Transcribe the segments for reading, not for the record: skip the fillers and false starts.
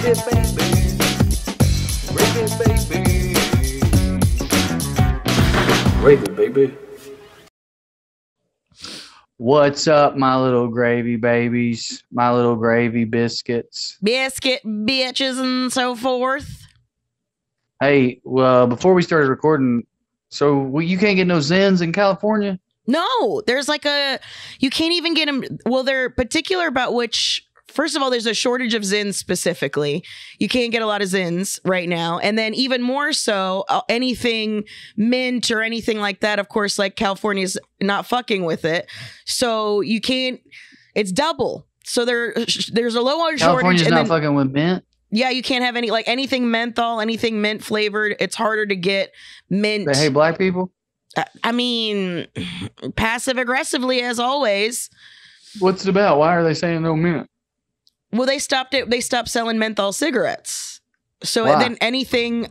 Rape it, baby. What's up, my little gravy babies, my little gravy biscuits? Biscuit bitches and so forth. Hey, well, before we started recording, so you can't get no Zyns in California? No, there's like you can't even get them. Well, they're particular about which. First of all, there's a shortage of Zyns specifically. You can't get a lot of Zyns right now. And then even more so, anything mint or anything like that, of course, like California's not fucking with it. So you can't, it's double. So there's a low on shortage. California's not fucking with mint? Yeah, you can't have anything menthol, anything mint flavored. It's harder to get mint. They hate black people? I mean, passive aggressively as always. What's it about? Why are they saying no mint? Well, they stopped it. They stopped selling menthol cigarettes. So then anything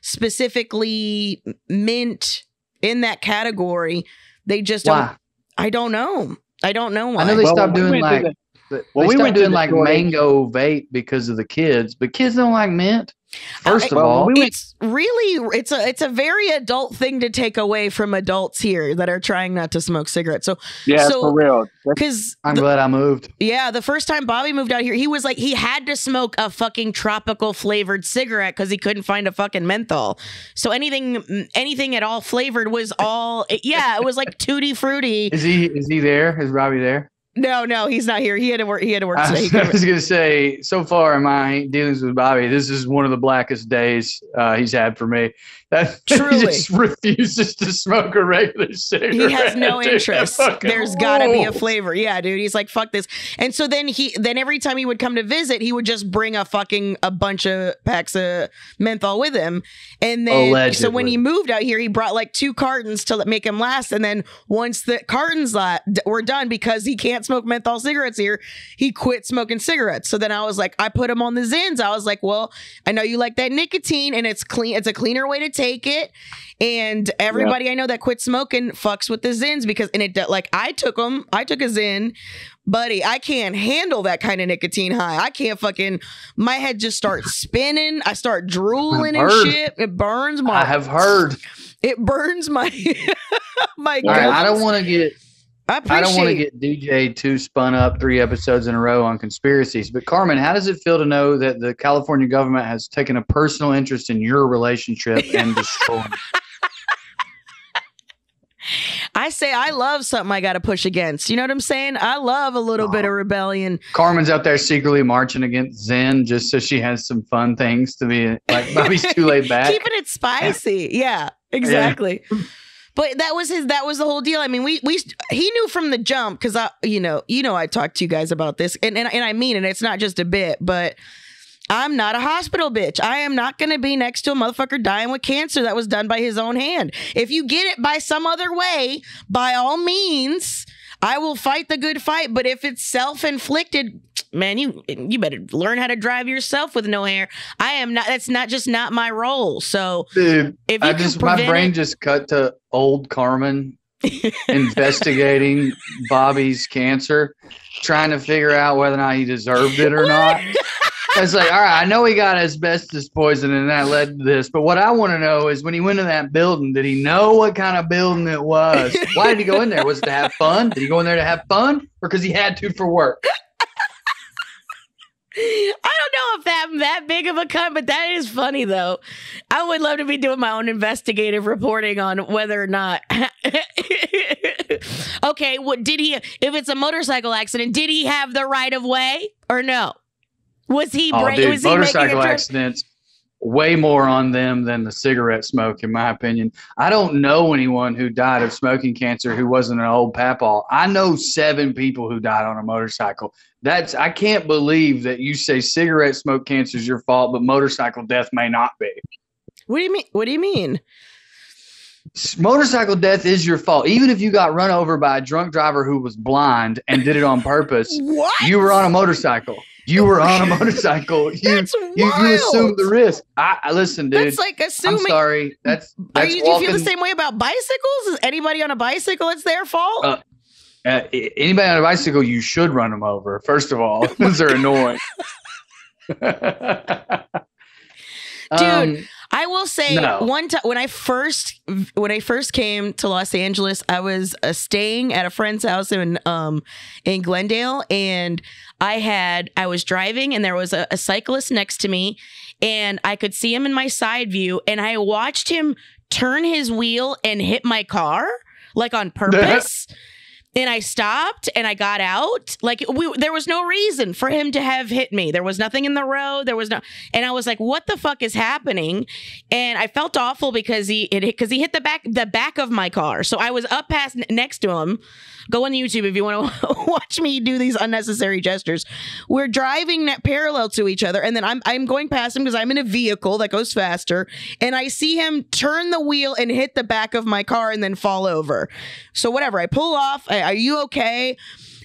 specifically mint in that category, they just don't. I don't know. I don't know why. I know they stopped doing like mango vape because of the kids, but kids don't like mint. First of all, it's a very adult thing to take away from adults here that are trying not to smoke cigarettes. So for real. Because I'm glad I moved. Yeah, the first time Bobby moved out here, he was like he had to smoke a fucking tropical flavored cigarette because he couldn't find a fucking menthol. So anything at all flavored was all it was like tutti frutti. Is he there? Is Bobby there? No, he's not here. He had to work today. I was going to say, so far in my dealings with Bobby, this is one of the blackest days he's had for me. Truly. He just refuses to smoke a regular cigarette. He has no interest. There's got to be a flavor. Yeah, dude. He's like, fuck this. And so then every time he would come to visit, he would just bring a bunch of packs of menthol with him. And then, allegedly. So when he moved out here, he brought like 2 cartons to make him last. And then once the cartons were done, because he can't smoke menthol cigarettes here, he quit smoking cigarettes. So then I was like, I put him on the Zyns. I was like, well, I know you like that nicotine and it's clean. It's a cleaner way to take it. And everybody I know that quit smoking fucks with the Zyns I took a Zyn, buddy. I can't handle that kind of nicotine high. I can't my head just starts spinning. I start drooling and shit. It burns my. I have heard. It burns my my. All right, I don't want to get DJ too spun up 3 episodes in a row on conspiracies. But Carmen, how does it feel to know that the California government has taken a personal interest in your relationship and destroying it? I say I love something I got to push against. You know what I'm saying? I love a little bit of rebellion. Carmen's out there secretly marching against Zen just so she has some fun things to be like. Bobby's too laid back. Keeping it spicy. Yeah, exactly. Yeah. But that was the whole deal. I mean, he knew from the jump because I talked to you guys about this and I mean it. It's not just a bit, but I'm not a hospital bitch. I am not going to be next to a motherfucker dying with cancer that was done by his own hand. If you get it by some other way, by all means, I will fight the good fight. But if it's self-inflicted, man, you better learn how to drive yourself with no hair. I am not. That's not my role. So, dude, my brain just cut to old Carmen investigating Bobby's cancer, trying to figure out whether or not he deserved it or not. It's like, all right, I know he got asbestos poison and that led to this, but what I want to know is when he went to that building, did he know what kind of building it was? Why did he go in there? Was it to have fun? Did he go in there to have fun or because he had to for work? I don't know if I'm that big of a cunt, but that is funny, though. I would love to be doing my own investigative reporting on whether or not. Okay, what did he? If it's a motorcycle accident, did he have the right of way or no? Was he? Was he motorcycle accidents way more on them than the cigarette smoke, in my opinion. I don't know anyone who died of smoking cancer who wasn't an old papaw. I know 7 people who died on a motorcycle. I can't believe that you say cigarette smoke cancer is your fault, but motorcycle death may not be. What do you mean? What do you mean? Motorcycle death is your fault. Even if you got run over by a drunk driver who was blind and did it on purpose, what? You were on a motorcycle. You were on a motorcycle. You assumed the risk. I listen, dude. That's like assuming. I'm sorry. That's do you feel the same way about bicycles? Is anybody on a bicycle? It's their fault. Anybody on a bicycle, you should run them over. First of all, because they're annoying. Dude, I will say no. one time when I first came to Los Angeles, I was staying at a friend's house in Glendale, and I was driving, and there was a cyclist next to me, and I could see him in my side view, and I watched him turn his wheel and hit my car like on purpose. And I stopped and I got out. Like there was no reason for him to have hit me. There was nothing in the road. There was no, and I was like, "What the fuck is happening?" And I felt awful because he hit the back of my car. So I was up past next to him. Go on YouTube if you want to watch me do these unnecessary gestures. We're driving parallel to each other, and then I'm going past him because I'm in a vehicle that goes faster, and I see him turn the wheel and hit the back of my car and then fall over. So whatever, I pull off. Are you okay?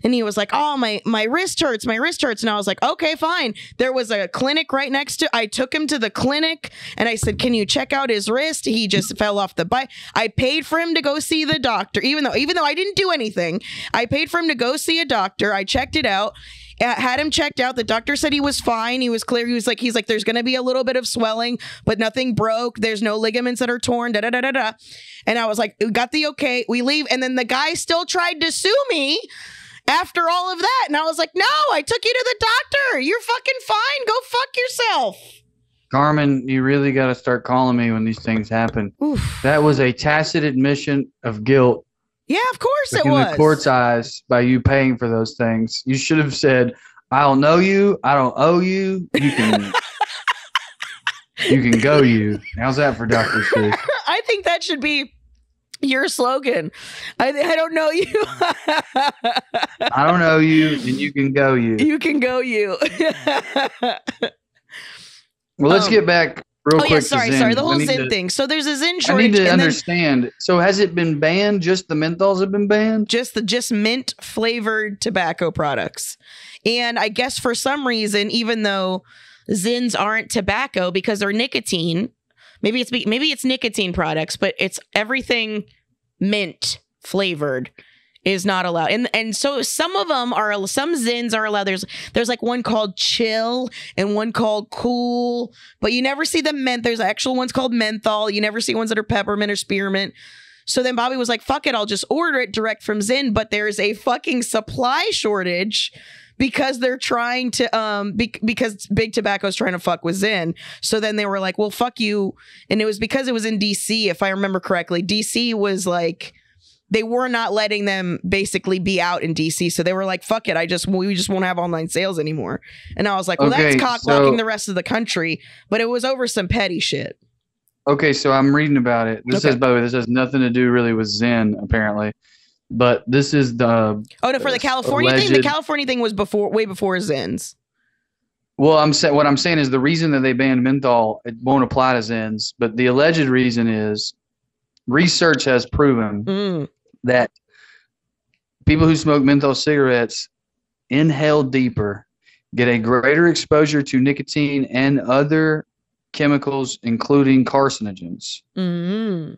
And he was like, "Oh, my wrist hurts. My wrist hurts." And I was like, "Okay, fine." There was a clinic right next to. I took him to the clinic and I said, "Can you check out his wrist?" He just fell off the bike. I paid for him to go see the doctor, even though I didn't do anything. I paid for him to go see a doctor. I checked it out. Had him checked out. The doctor said he was fine. He was clear. He's like, "There's going to be a little bit of swelling, but nothing broke. There's no ligaments that are torn." Da da da da da. And I was like, "Got the okay." We leave, and then the guy still tried to sue me after all of that. And I was like, "No, I took you to the doctor. You're fucking fine. Go fuck yourself." Carmen, you really got to start calling me when these things happen. Oof. That was a tacit admission of guilt. Yeah, of course it in was. the court's eyes by you paying for those things. You should have said, "I don't know you. I don't owe you. You can, you can go you." How's that for Dr. Seuss? I think that should be your slogan. I don't know you. I don't know you, and you can go you. You can go you. Well, let's get back real quick. Yeah, sorry. The whole Zyn thing. So there's a Zyn shortage. I need to understand. So has it been banned? Just the menthols have been banned? Just mint flavored tobacco products. And I guess for some reason, even though Zyns aren't tobacco because they're nicotine, maybe it's nicotine products, but it's everything mint flavored is not allowed. And so some Zyns are allowed. There's like one called Chill and one called Cool, but you never see the there's actual ones called menthol. You never see ones that are peppermint or spearmint. So then Bobby was like, "Fuck it, I'll just order it direct from Zyn." But there's a fucking supply shortage because they're trying to because Big Tobacco's trying to fuck with Zyn. So then they were like, "Well, fuck you." And it was because it was in DC, if I remember correctly. DC was like, they were not letting them basically be out in DC. So they were like, "Fuck it, we just won't have online sales anymore." And I was like, "Well, that's cock-blocking the rest of the country." But it was over some petty shit. Okay, so I'm reading about it. This says, by the way, this has nothing to do really with Zyn, apparently. But this is the for the California thing? The California thing was way before Zyns. Well, what I'm saying is the reason that they banned menthol, it won't apply to Zyns, but the alleged reason is research has proven that people who smoke menthol cigarettes inhale deeper, get a greater exposure to nicotine and other chemicals, including carcinogens,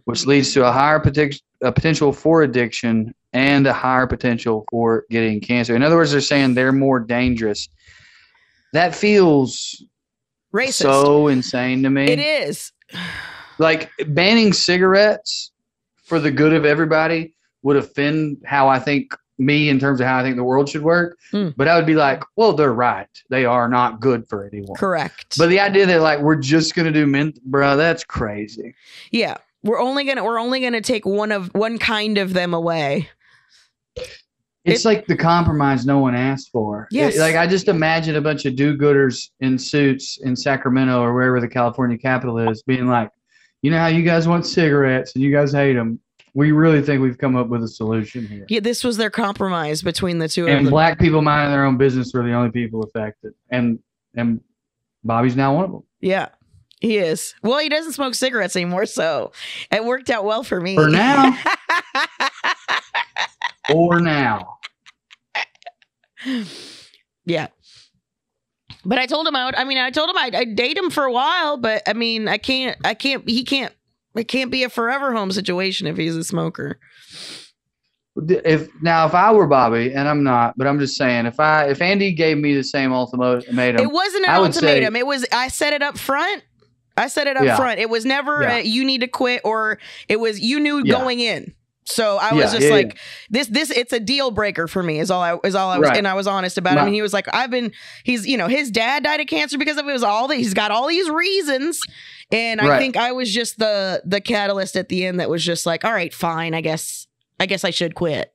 which leads to a higher potential for addiction and a higher potential for getting cancer. In other words, they're saying they're more dangerous. That feels racist. So insane to me. It is. Like banning cigarettes for the good of everybody would offend how I think in terms of how I think the world should work. But I would be like, well, they're right. They are not good for anyone. Correct. But the idea that like we're just gonna do mint, bro, that's crazy. Yeah, we're only gonna take one kind of them away. It's like the compromise no one asked for. Yes. Like I just imagine a bunch of do-gooders in suits in Sacramento or wherever the California capital is being like, "You know how you guys want cigarettes and you guys hate them? We really think we've come up with a solution here." Yeah, this was their compromise between the two of them. And black people minding their own business were the only people affected. And Bobby's now one of them. Yeah, he is. Well, he doesn't smoke cigarettes anymore, so it worked out well for me. For now. For now. Yeah. But I told him I'd date him for a while, but I mean, it can't be a forever home situation if he's a smoker. if I were Bobby, and I'm not, but I'm just saying, if Andy gave me the same ultimatum, it wasn't an ultimatum. It was, I said it up front. It was never you need to quit, or it was you knew going in. So I was just like, this it's a deal breaker for me is all I was, and I was honest about him. And he was like, his dad died of cancer because of it. Was all that he's got all these reasons. And I think I was just the catalyst at the end that was just like, all right, fine, I guess I should quit.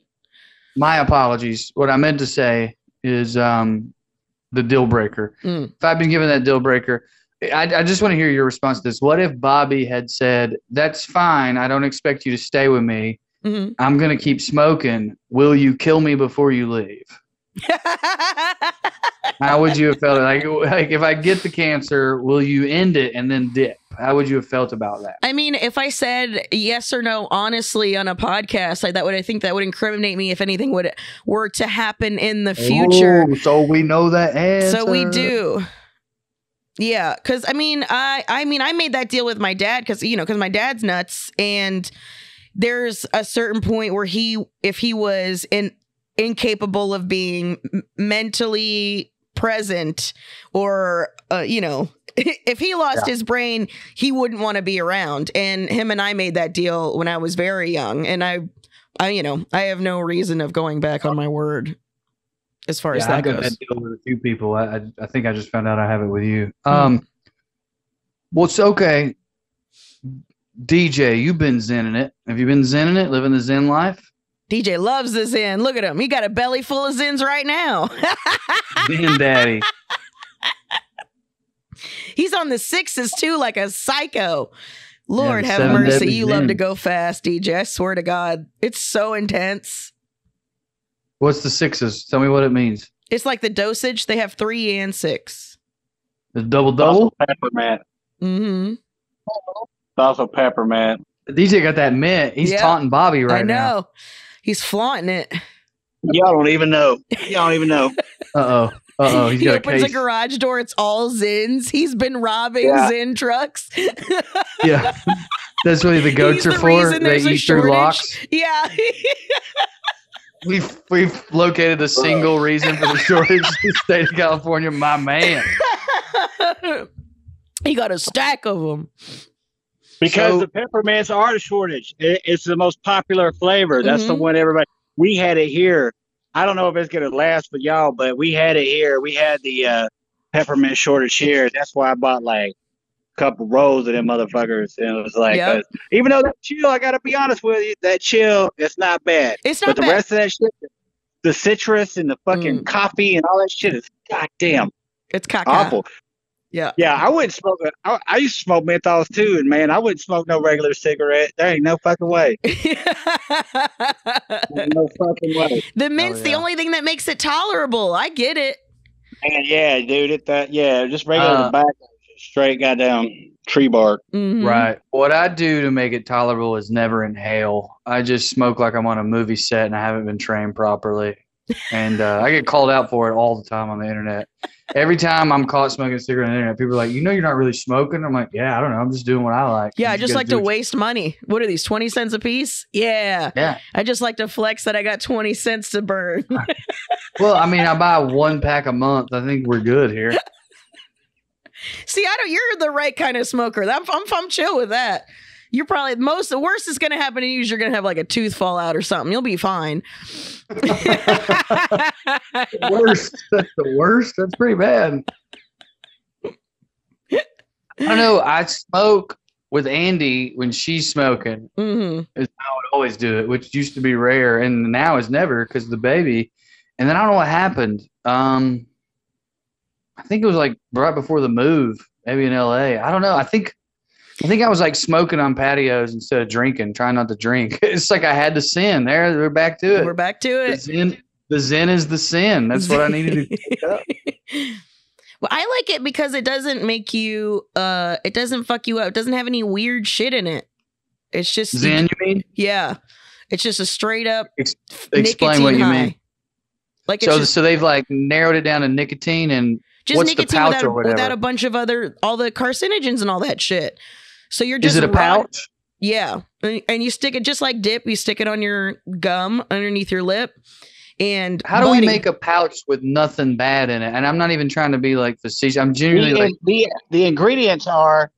My apologies. What I meant to say is the deal breaker. If I've been given that deal breaker, I just want to hear your response to this. What if Bobby had said, that's fine, I don't expect you to stay with me. I'm going to keep smoking. Will you kill me before you leave? How would you have felt? Like if I get the cancer, will you end it and then dip? How would you have felt about that? I mean, if I said yes or no honestly on a podcast, I think that would incriminate me if anything were to happen in the future. Oh, so we know that answer. So we do. Yeah, because I made that deal with my dad because my dad's nuts, and there's a certain point where if he was incapable of being mentally present, or if he lost his brain, he wouldn't want to be around. And him and I made that deal when I was very young, and I have no reason of going back on my word as far as that goes. I've got that deal with a few people. I think I just found out I have it with you. Well, it's okay. DJ, you've been zenning it. Have you been zenning it, living the zen life? DJ loves the zen. Look at him. He got a belly full of zens right now. Zen daddy. He's on the 6s too, like a psycho. Lord have mercy. You love to go fast, DJ. I swear to God. It's so intense. What's the 6s? Tell me what it means. It's like the dosage. They have 3 and 6. The double? Peppermint. Mm-hmm. It's also peppermint. DJ got that mint. He's taunting Bobby right now. I know. He's flaunting it. Y'all don't even know. Uh-oh. He opens a garage door. It's all Zyns. He's been robbing Zyn trucks. Yeah. That's what the goats are for. They eat through locks. Yeah. We've located a single reason for the shortage in the state of California. My man. He got a stack of them. Because the peppermints are the shortage. It's the most popular flavor. That's the one everybody. We had it here. I don't know if it's going to last for y'all, but we had it here. We had the peppermint shortage here. That's why I bought like a couple rolls of them motherfuckers. And it was like, even though that chill, I got to be honest with you, that chill, it's not bad. It's not bad. But the rest of that shit, the citrus and the fucking coffee and all that shit is goddamn. It's awful. Yeah. Yeah, I wouldn't smoke it. I used to smoke menthols too, and man, I wouldn't smoke no regular cigarette. There ain't no fucking way. No fucking way. The mint's the only thing that makes it tolerable. I get it. Man, yeah, dude. Just regular tobacco, straight goddamn tree bark. Mm-hmm. Right. What I do to make it tolerable is never inhale. I just smoke like I'm on a movie set and I haven't been trained properly. And I get called out for it all the time on the internet. Every time I'm caught smoking a cigarette on the internet, people are like, you're not really smoking? I'm like, yeah, I don't know. I'm just doing what I like. Yeah, I just like to waste money. What are these, 20 cents a piece? Yeah. Yeah. I just like to flex that I got 20 cents to burn. Well, I mean, I buy 1 pack a month. I think we're good here. See, you're the right kind of smoker. I'm chill with that. You're probably the worst that's going to happen to you is you're going to have like a tooth fall out or something. You'll be fine. Worst. That's the worst. That's pretty bad. I don't know. I smoke with Andy when she's smoking. Mm-hmm. I would always do it, which used to be rare, and now is never because of the baby. And then I don't know what happened. I think it was like right before the move, maybe in LA. I don't know. I think I was like smoking on patios instead of drinking, trying not to drink. It's like I had the sin. There, we're back to it. We're back to it. The zen is the sin. That's what I needed to pick up. Well, I like it because it doesn't make you, it doesn't fuck you up. It doesn't have any weird shit in it. It's just Zen, you mean? Yeah. It's just a straight up explain what you mean. Like so they've like narrowed it down to nicotine and just what's nicotine the pouch without a bunch of all the carcinogens and all that shit. So you're just. Is it a pouch? Yeah. And you stick it just like dip. You stick it on your gum underneath your lip. And how do we make a pouch with nothing bad in it? And I'm not even trying to be like facetious. I'm genuinely like the ingredients are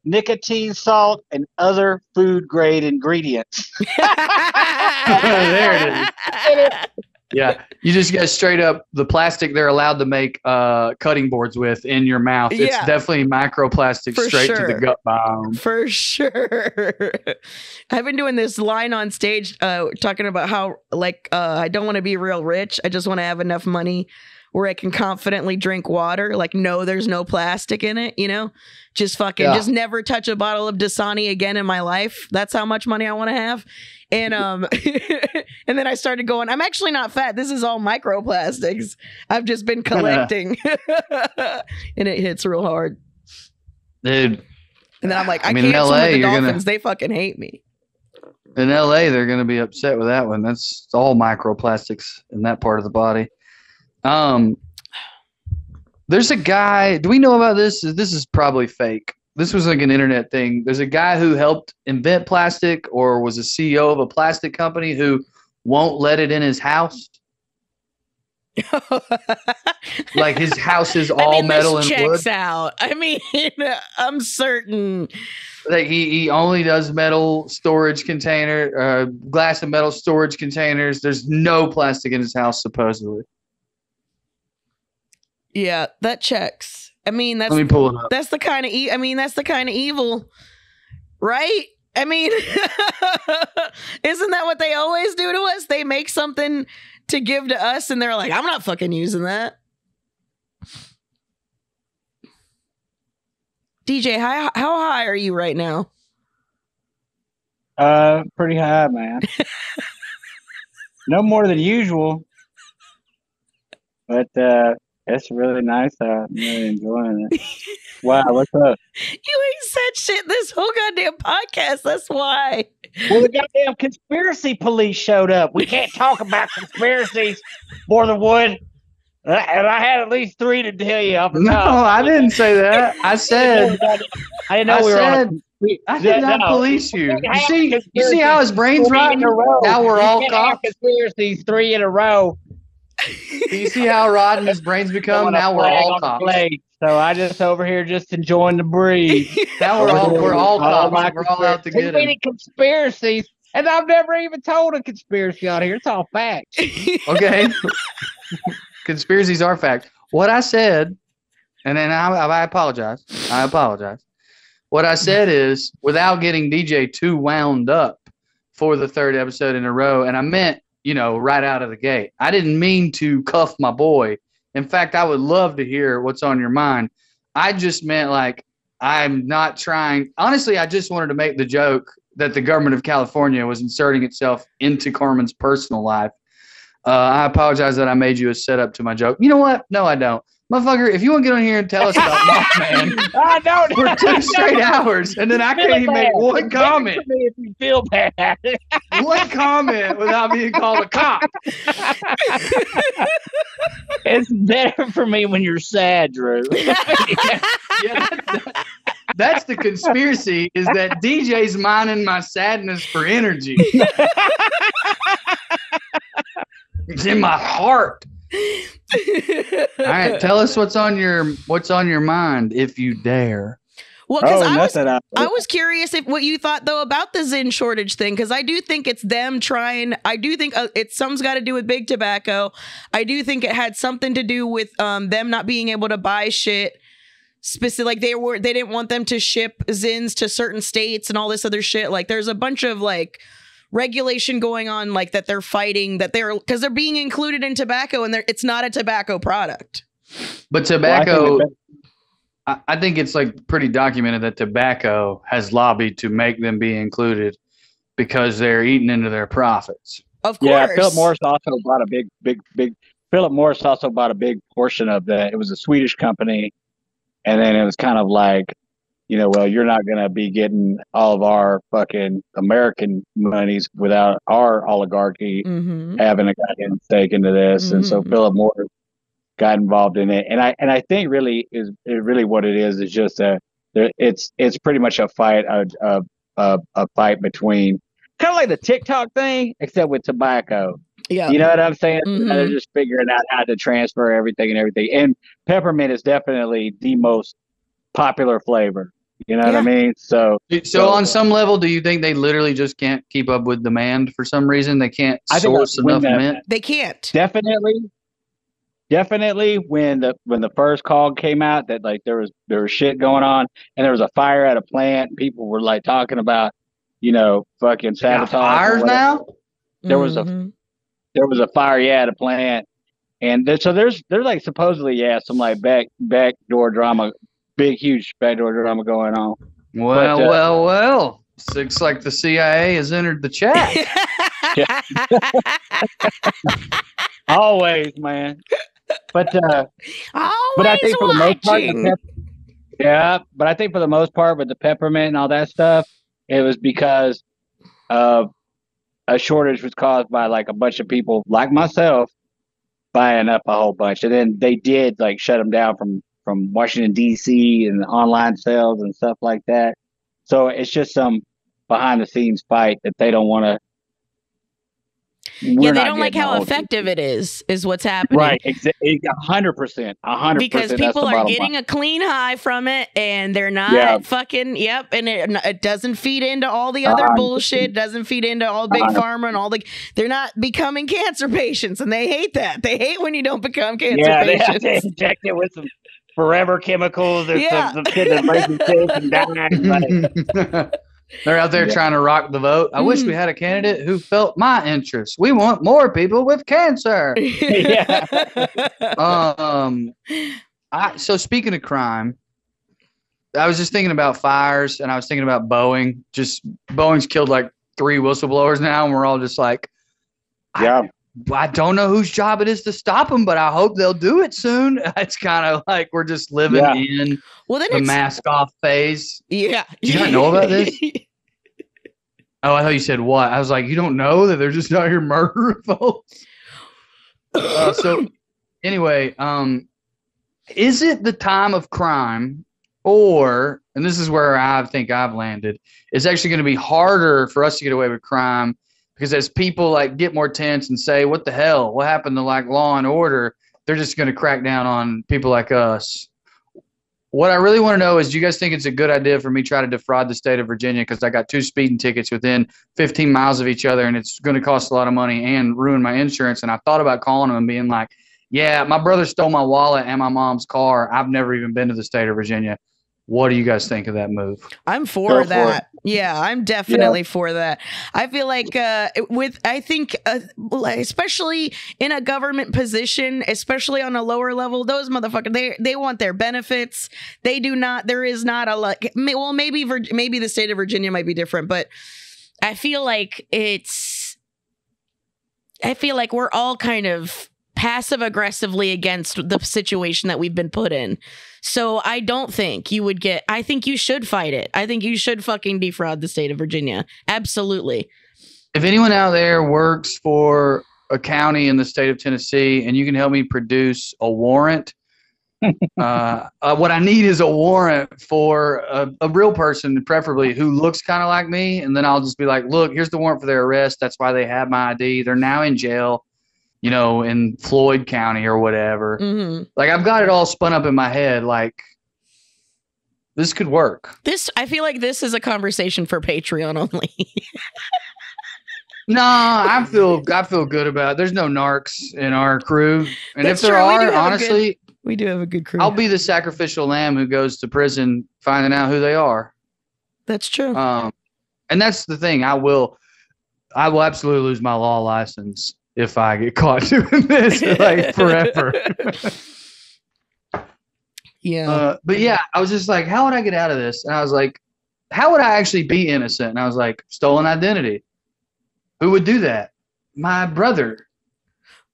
nicotine, salt, and other food grade ingredients. there it is. Yeah, you just get straight up the plastic they're allowed to make cutting boards with in your mouth. It's definitely microplastic straight to the gut biome. For sure. I've been doing this line on stage talking about how I don't want to be real rich. I just want to have enough money where I can confidently drink water. Like, no, there's no plastic in it, you know? Just just never touch a bottle of Dasani again in my life. That's how much money I want to have. And and then I started going, I'm actually not fat. This is all microplastics. I've just been collecting. And it hits real hard. Dude. And then I'm like, I can't swim with the dolphins. They fucking hate me. In LA, they're going to be upset with that one. That's all microplastics in that part of the body. There's a guy, do we know about this? This is probably fake. This was like an internet thing. There's a guy who helped invent plastic or was a CEO of a plastic company who won't let it in his house. Like his house is all metal and wood. Checks out. I mean, I'm certain. Like he only does metal storage container, glass and metal storage containers. There's no plastic in his house, supposedly. Yeah, that checks. I mean, let me pull it up. That's the kind of that's the kind of evil, right? I mean, isn't that what they always do to us? They make something to give to us, and they're like, "I'm not fucking using that." DJ, how high are you right now? Pretty high, man. No more than usual, but it's really nice. I'm really enjoying it. Wow, what's up? You ain't said shit this whole goddamn podcast. That's why. Well, the goddamn conspiracy police showed up. We can't talk about conspiracies more than one. And I had at least 3 to tell you. No, I didn't say that. I said. I didn't know we were on. I did not police you. You see how his brain's rotten? Now we're all cops. Conspiracies 3 in a row. Do you see how rotten his brain's become? Now we're all cops. So I just over here just enjoying the breeze. Now we're all cops. We're all out to get many conspiracies, and I've never even told a conspiracy on here. It's all facts. Okay. Conspiracies are fact. What I said, and then I apologize. I apologize. What I said is, without getting DJ too wound up for the 3rd episode in a row, and I meant, right out of the gate. I didn't mean to cuff my boy. In fact, I would love to hear what's on your mind. I just meant I'm not trying. Honestly, I just wanted to make the joke that the government of California was inserting itself into Carmen's personal life. I apologize that I made you a setup to my joke. You know what? No, I don't. Motherfucker, if you want to get on here and tell us about Mothman, I don't. For 2 straight hours, and then I can't even make one comment. If you feel bad. One comment without being called a cop. It's better for me when you're sad, Drew. Yeah, that's the conspiracy, is that DJ's mining my sadness for energy. It's in my heart. All right, tell us what's on your mind, if you dare. Well, because I was curious what you thought though about the Zyn shortage thing, because I do think it's them trying. I do think some's got to do with big tobacco. I do think it had something to do with them not being able to buy shit. Specific, like they didn't want them to ship Zyns to certain states and all this other shit. Like there's a bunch of regulation going on, that they're fighting, because they're being included in tobacco, and it's not a tobacco product. But tobacco, I think it's pretty documented that tobacco has lobbied to make them be included because they're eating into their profits. Of course. Yeah, Philip Morris also bought a big. Philip Morris also bought a big portion of that. It was a Swedish company, and then it was kind of well, you're not going to be getting all of our fucking American monies without our oligarchy having a goddamn stake into this. And so Philip Morris got involved in it. And I think really what it is just it's pretty much a fight of a fight between kind of like the TikTok thing, except with tobacco. Yeah. You know what I'm saying? Mhm. They're just figuring out how to transfer everything and everything. And peppermint is definitely the most popular flavor. You know what I mean? So on some level, do you think they literally just can't keep up with demand for some reason? They can't source enough mint? They can't. Definitely when the first call came out that like there was shit going on and there was a fire at a plant, people were like talking about, fucking sabotage. Fires now? There was a fire, at a plant, and there's like supposedly some like backdoor drama, big huge backdoor drama going on. Well. Looks like the CIA has entered the chat. Always, man. But I think for the most part, but I think for the most part with the peppermint and all that stuff, it was because of a shortage was caused by like a bunch of people like myself buying up a whole bunch, and then they did like shut them down from Washington D.C. and online sales and stuff like that. So it's just some behind the scenes fight that they don't want to. They don't like how effective it is what's happening. Right, 100%. Because people are getting a clean high from it, and they're not fucking, and it doesn't feed into all the other bullshit, doesn't feed into all big pharma and they're not becoming cancer patients, and they hate that. They hate when you don't become cancer patients. They have to inject it with some forever chemicals or some shit that breaks your teeth and dying. They're out there trying to rock the vote. I wish we had a candidate who felt my interests. We want more people with cancer. So speaking of crime, I was just thinking about fires, and I was thinking about Boeing. Just Boeing's killed like 3 whistleblowers now, and we're all just like, I don't know whose job it is to stop them, but I hope they'll do it soon. It's kind of like we're just living in the mask off phase. Yeah. Do you not know about this? Oh, I thought you said what? I was like, you don't know that they're just out here murdering folks? So anyway, is it the time of crime, or, and this is where I think I've landed, it's actually going to be harder for us to get away with crime because as people like get more tense and say, what the hell? What happened to like law and order? They're just going to crack down on people like us. What I really want to know is, do you guys think it's a good idea for me to try to defraud the state of Virginia because I got 2 speeding tickets within 15 miles of each other, and it's going to cost a lot of money and ruin my insurance? And I thought about calling them and being like, yeah, my brother stole my wallet and my mom's car. I've never even been to the state of Virginia. What do you guys think of that move? I'm for that. Yeah, I'm definitely for that. I feel like especially in a government position, especially on a lower level, those motherfuckers, they want their benefits. They do not. There is not a like. Well, maybe the state of Virginia might be different, but I feel like we're all kind of passive aggressively against the situation that we've been put in. So I don't think you would get, I think you should fight it. I think you should fucking defraud the state of Virginia. Absolutely. If anyone out there works for a county in the state of Tennessee and you can help me produce a warrant, what I need is a warrant for a real person, preferably who looks kind of like me. And then I'll just be like, look, here's the warrant for their arrest. That's why they have my ID. They're now in jail, in Floyd County or whatever. Mm-hmm. Like, I've got it all spun up in my head. Like, this could work. I feel like this is a conversation for Patreon only. No, I feel good about it. There's no narcs in our crew. And That's if there true. are, honestly, we do have a good crew. I'll be the sacrificial lamb who goes to prison finding out who they are. That's true. And that's the thing. I will absolutely lose my law license if I get caught doing this, like, forever. Yeah. But yeah, I was just like, how would I get out of this? And I was like, how would I actually be innocent? And I was like, stolen identity. Who would do that? My brother.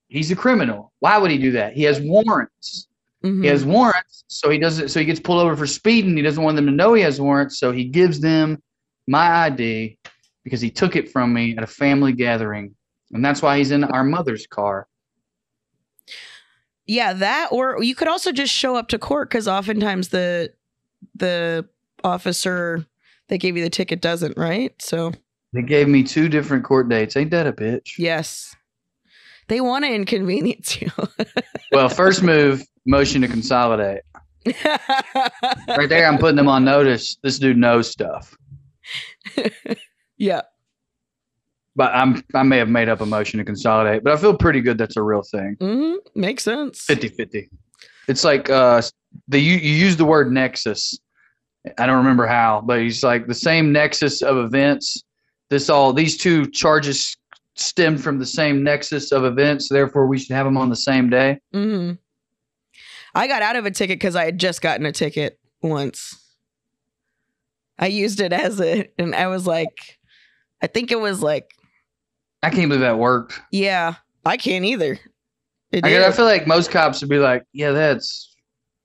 He's a criminal. Why would he do that? He has warrants. Mm-hmm. He has warrants, so he gets pulled over for speeding. He doesn't want them to know he has warrants, so he gives them my ID because he took it from me at a family gathering. And that's why he's in our mother's car. Yeah, that, or you could also just show up to court, because oftentimes the officer they gave you the ticket doesn't, right? So They gave me 2 different court dates. Ain't that a bitch? yes, they want to inconvenience you. Well, first move, motion to consolidate. Right there, I'm putting them on notice. This dude knows stuff. Yeah. But I may have made up a motion to consolidate, but I feel pretty good that's a real thing. Mm-hmm. Makes sense. 50-50. It's like you use the word nexus. I don't remember how, but he's like the same nexus of events. These 2 charges stem from the same nexus of events. Therefore, we should have them on the same day. Mm-hmm. I got out of a ticket because I had just gotten a ticket once. I used it and I was like, I think it was like, I can't believe that worked. yeah, I can't either. I feel like most cops would be like, yeah,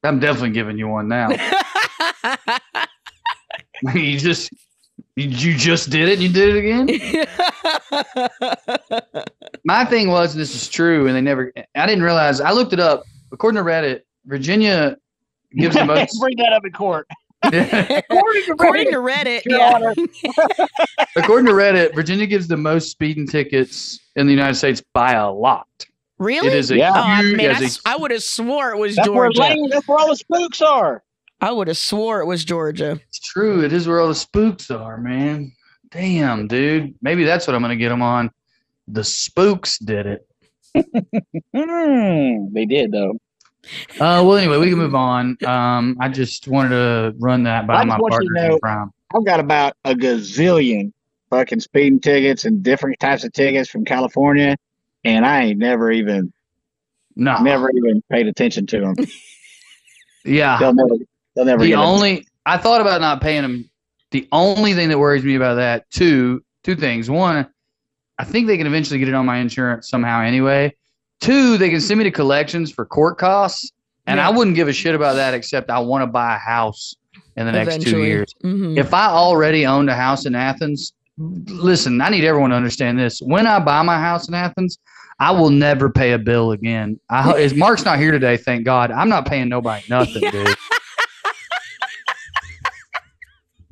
I'm definitely giving you one now. You just did it and you did it again? My thing was, this is true, and I didn't realize, I looked it up. According to Reddit, Virginia gives the most. Bring that up in court. According to Reddit, yeah. According to Reddit, Virginia gives the most speeding tickets in the United States by a lot. Really? It is a huge. I would have swore it was That's Georgia. That's where all the spooks are. I would have swore it was Georgia. It's true. It is where all the spooks are, man. Damn, dude. Maybe that's what I'm going to get them on. The spooks did it. They did, though. Well, anyway, we can move on. I just wanted to run that by my partner in crime. I've got about a gazillion fucking speeding tickets and different types of tickets from California, and I ain't never even paid attention to them. Yeah. They'll never I thought about not paying them. The only thing that worries me about that, two things. One, I think they can eventually get it on my insurance somehow anyway. 2, they can send me to collections for court costs, and I wouldn't give a shit about that except I want to buy a house in the next 2 years. Mm-hmm. If I already owned a house in Athens, listen, I need everyone to understand this. When I buy my house in Athens, I will never pay a bill again. Mark's not here today, thank God. I'm not paying nobody nothing, dude.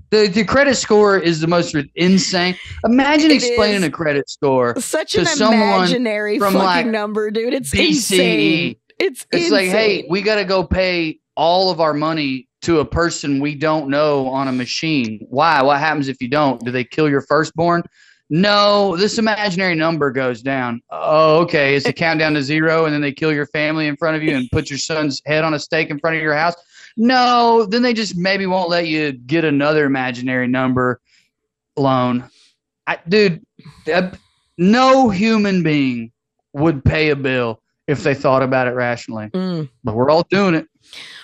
The credit score is the most insane. Imagine explaining a credit score such to an imaginary from fucking number, dude. It's BCE. insane. It's insane. Like, hey, we got to go pay all of our money to a person we don't know on a machine. Why? What happens if you don't? Do they kill your firstborn? No, this imaginary number goes down. Oh, okay. It's a countdown to 0, and then they kill your family in front of you and put your son's head on a stake in front of your house. No, then they just maybe won't let you get another imaginary number loan. Dude, no human being would pay a bill if they thought about it rationally. But we're all doing it.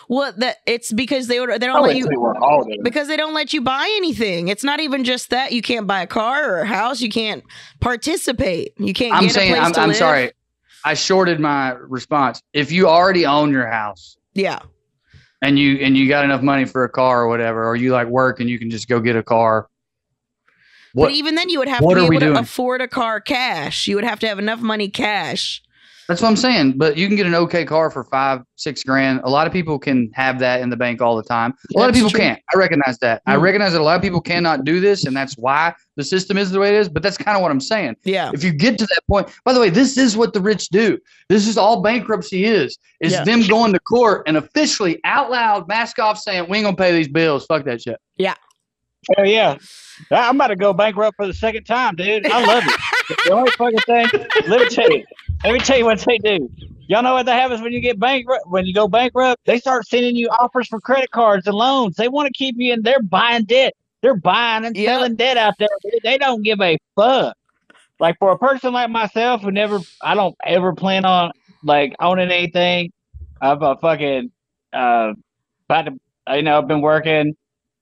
Well, it's because they don't let you because they don't let you buy anything. It's not even just that you can't buy a car or a house. You can't participate. You can't. I'm sorry. I shorted my response. If you already own your house, yeah, and you got enough money for a car or whatever, or you like work and you can just go get a car. But even then, you would have to be able to afford a car cash. You would have to have enough money cash. That's what I'm saying. But you can get an okay car for $5-6 grand. A lot of people can have that in the bank all the time. A lot of people can't. I recognize that. I recognize that a lot of people cannot do this, and that's why the system is the way it is. But that's kind of what I'm saying. Yeah. If you get to that point, by the way, this is what the rich do. This is all bankruptcy is them going to court and officially out loud, mask off, saying, we ain't going to pay these bills. Fuck that shit. Yeah. Oh, yeah. I'm about to go bankrupt for the second time, dude. I love it. The only fucking thing, let me tell you what they do. Y'all know what that happens when you get bankrupt? When you go bankrupt, they start sending you offers for credit cards and loans. They want to keep you in. They're buying debt. They're buying and selling debt out there. They don't give a fuck. Like for a person like myself who I don't ever plan on like owning anything. I've fucking about to, I've been working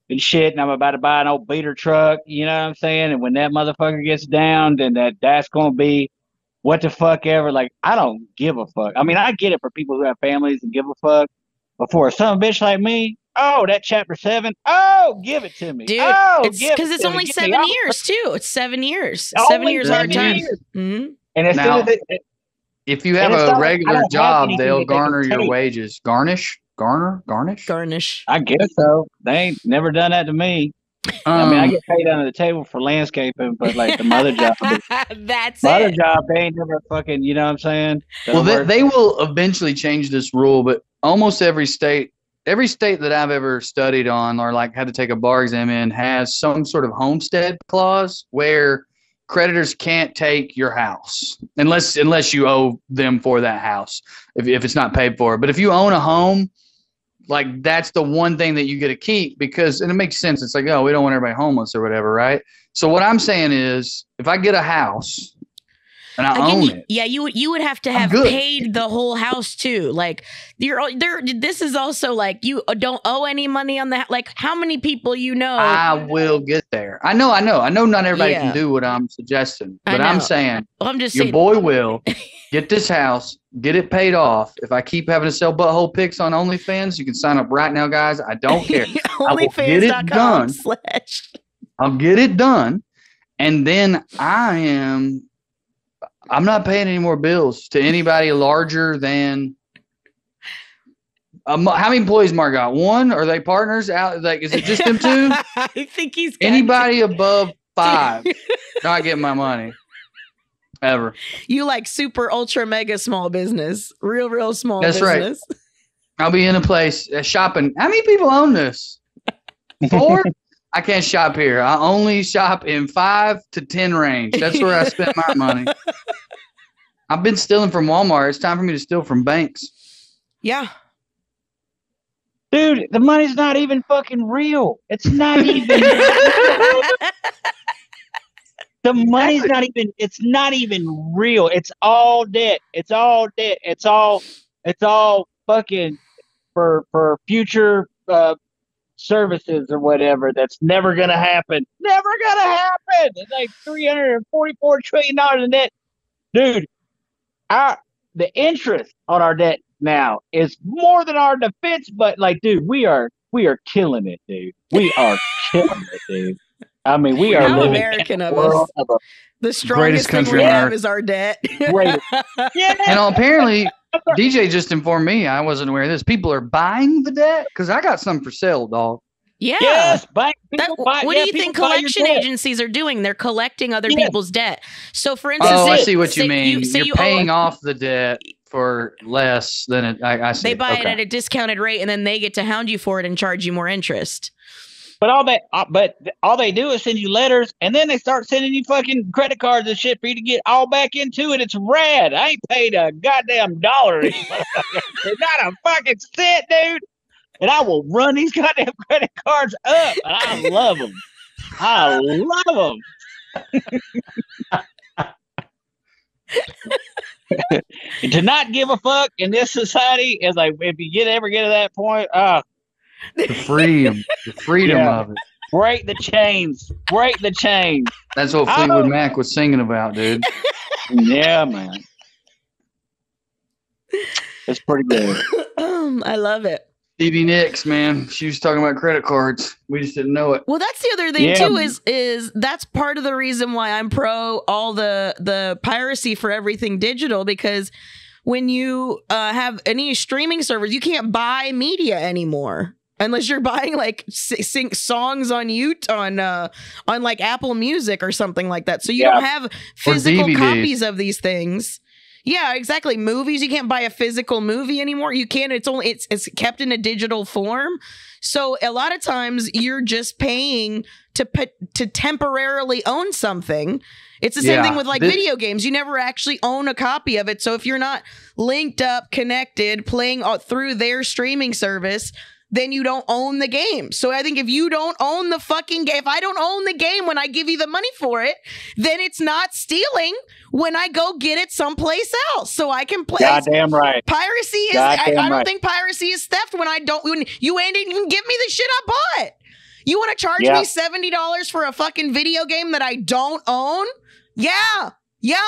and shit, and I'm about to buy an old beater truck, you know what I'm saying? And when that motherfucker gets down, then that's going to be what the fuck ever. Like, I don't give a fuck. I mean, I get it for people who have families and give a fuck. But for a son of a bitch like me, that chapter 7, give it to me. Dude, because it's only 7 years, too. It's 7 years. 7 years hard time. Mm-hmm. And as soon as if you have a regular job, they'll garner your wages. Garnish? Garnish. I guess so. They ain't never done that to me. I mean, I get paid under the table for landscaping, but like the mother job, That's mother it. job, they ain't never fucking. You know what I'm saying? Well, they will eventually change this rule, but almost every state that I've ever studied on or like had to take a bar exam in has some sort of homestead clause where creditors can't take your house unless you owe them for that house if it's not paid for. But if you own a home, like that's the one thing that you get to keep because, and it makes sense. It's like, oh, we don't want everybody homeless or whatever, right? So what I'm saying is, if I get a house and I own it, yeah, you would have to have paid the whole house too. Like you're there. This is also like you don't owe any money on that. Like how many people you know? I will get there. I know. Not everybody can do what I'm suggesting, but I'm saying, I'm just your saying, boy will get this house, get it paid off. If I keep having to sell butthole pics on OnlyFans, you can sign up right now, guys. I don't care. OnlyFans.com/ I'll get it done, and then I'm not paying any more bills to anybody larger than. How many employees Mark got? One? Are they partners? Out? Like, is it just them two? I think he's anybody above 5 not getting my money ever. You like super ultra mega small business, real small. That's business. Right. I'll be in a place shopping. How many people own this? 4? I can't shop here. I only shop in 5 to 10 range. That's where I spend my money. I've been stealing from Walmart. It's time for me to steal from banks. Yeah. Dude, the money's not even fucking real. It's not even. The money's not even. It's not even real. It's all debt. It's all debt. It's all fucking for future services or whatever. That's never gonna happen. Never gonna happen. It's like $344 trillion in debt, dude. The interest on our debt now is more than our defense, but like, dude, we are killing it, dude. We are killing it, dude. I mean, we are living American of us. The strongest thing we have is our debt. Yeah. And apparently, DJ just informed me. I wasn't aware of this. People are buying the debt because I got some for sale, dog. Yeah. Yes. What do you think collection agencies are doing? They're collecting other people's debt. So, for instance, I see what you mean. You're paying off the debt for less than it. I see. They buy it at a discounted rate, and then they get to hound you for it and charge you more interest. But all they do is send you letters, and then they start sending you fucking credit cards and shit for you to get all back into it. It's rad. I ain't paid a goddamn dollar. Not a fucking cent, dude. And I will run these goddamn credit cards up. And I love them. I love them. To not give a fuck in this society is like, if you ever get to that point, the freedom of it. Break the chains. Break the chains. That's what Fleetwood Mac was singing about, dude. Yeah, man. It's pretty good. I love it. Stevie Nicks, man. She was talking about credit cards. We just didn't know it. Well, that's the other thing too. Is that's part of the reason why I'm pro all the piracy for everything digital, because when you have any streaming servers, you can't buy media anymore unless you're buying like sing songs on on like Apple Music or something like that. So you don't have physical copies of these things. Yeah, exactly. Movies, you can't buy a physical movie anymore. You can't. It's kept in a digital form. So a lot of times you're just paying to temporarily own something. It's the same thing with like video games. You never actually own a copy of it. So if you're not linked up, connected, playing through their streaming service, then you don't own the game. So I think if you don't own the fucking game, if I don't own the game when I give you the money for it, then it's not stealing when I go get it someplace else. So I can play. Goddamn right. Piracy is, I don't think piracy is theft when you ain't even give me the shit I bought. You want to charge me $70 for a fucking video game that I don't own? Yeah,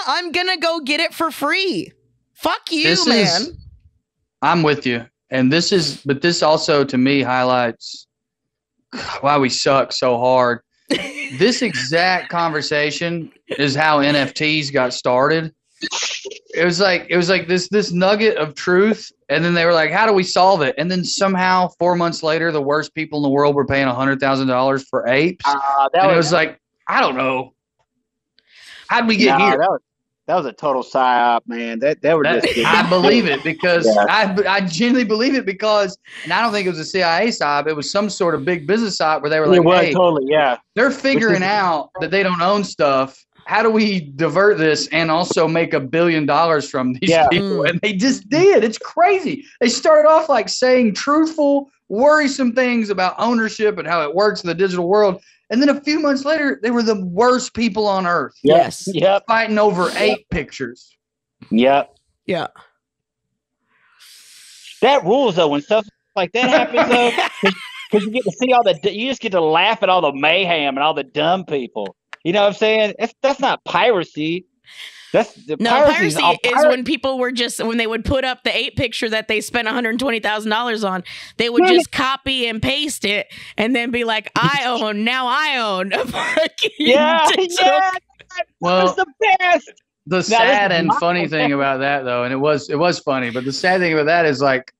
I'm gonna go get it for free. Fuck you, man. I'm with you. And this also to me highlights why we suck so hard. This exact conversation is how NFTs got started. it was like this nugget of truth, and then they were like, how do we solve it? And then somehow 4 months later, the worst people in the world were paying $100,000 for apes. It was like, I don't know. How did we get here? That was a total psyop, man. I believe it because I genuinely believe it because, and I don't think it was a CIA psyop. It was some sort of big business psyop where they were like, hey, totally, they're figuring out that they don't own stuff. How do we divert this and also make $1 billion from these people? And they just did. It's crazy. They started off like saying truthful, worrisome things about ownership and how it works in the digital world. And then a few months later, they were the worst people on earth. Yes. Yep. Fighting over ape pictures. Yep. Yeah. That rules, though, when stuff like that happens, though, because you get to see you just get to laugh at all the mayhem and all the dumb people. You know what I'm saying? That's not piracy. Piracy is when people were when they would put up the ape picture that they spent $120,000 on, they would just copy and paste it and then be like, I own a fucking digital. Well, was the best. The sad and funny thing about that, though, and it was funny, but the sad thing about that is like,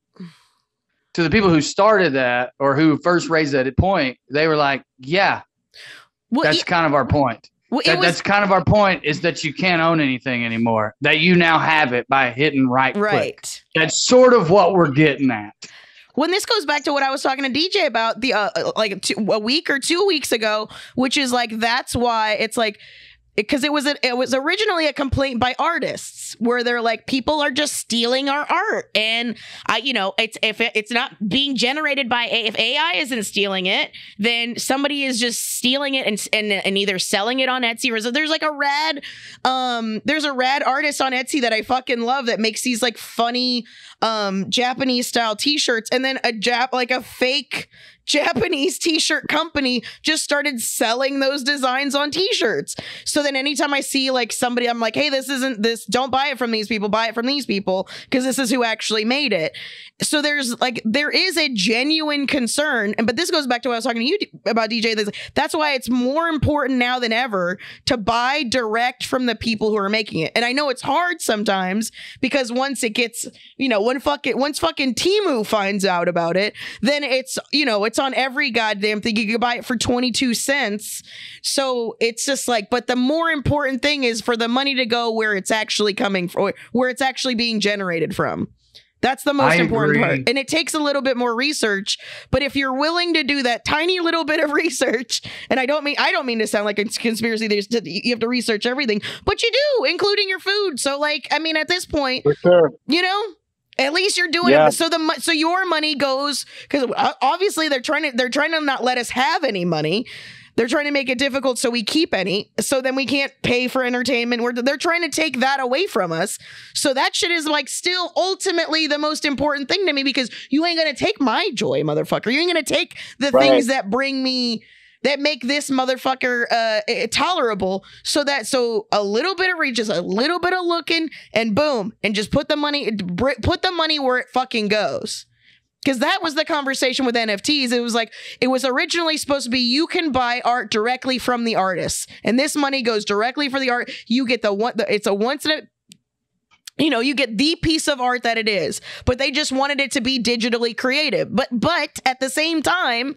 to the people who started that or who first raised that point, they were like, yeah, that's kind of our point. Well, that's kind of our point, is that you can't own anything anymore, that you now have it by hitting right click. That's sort of what we're getting at. When this goes back to what I was talking to DJ about a week or 2 weeks ago, which is like, that's why it's like, because it was originally a complaint by artists where they're like, people are just stealing our art, and if it's not being generated by if AI isn't stealing it, then somebody is just stealing it and either selling it on Etsy, or there's like a rad artist on Etsy that I fucking love that makes these like funny Japanese style t-shirts, and then a fake Japanese t-shirt company just started selling those designs on t-shirts. So then anytime I see like somebody, I'm like, hey, don't buy it from these people, buy it from these people, because this is who actually made it. So there is a genuine concern. But this goes back to what I was talking to you about, DJ. That's why it's more important now than ever to buy direct from the people who are making it. And I know it's hard sometimes, because once it gets, once fucking Temu finds out about it, then it's on every goddamn thing. You can buy it for 22 cents. So it's just like, but the more important thing is for the money to go where it's actually coming from, where it's actually being generated from. That's the most important part. And it takes a little bit more research, but if you're willing to do that tiny little bit of research, and I don't mean to sound like a conspiracy, you have to research everything, but you do, including your food. So like, I mean, at this point, for sure, at least you're doing it. So your money goes, because obviously they're trying to not let us have any money. They're trying to make it difficult so we keep any. So then we can't pay for entertainment. They're trying to take that away from us. So that shit is like still ultimately the most important thing to me, because you ain't gonna take my joy, motherfucker. You ain't gonna take the things that that make this motherfucker tolerable, so a little bit of reach, just a little bit of looking, and boom, and just put the money where it fucking goes. Because that was the conversation with NFTs. It was like, it was originally supposed to be, you can buy art directly from the artists, and this money goes directly for the art. You get it's a once in a, you get the piece of art that it is, but they just wanted it to be digitally creative. But at the same time,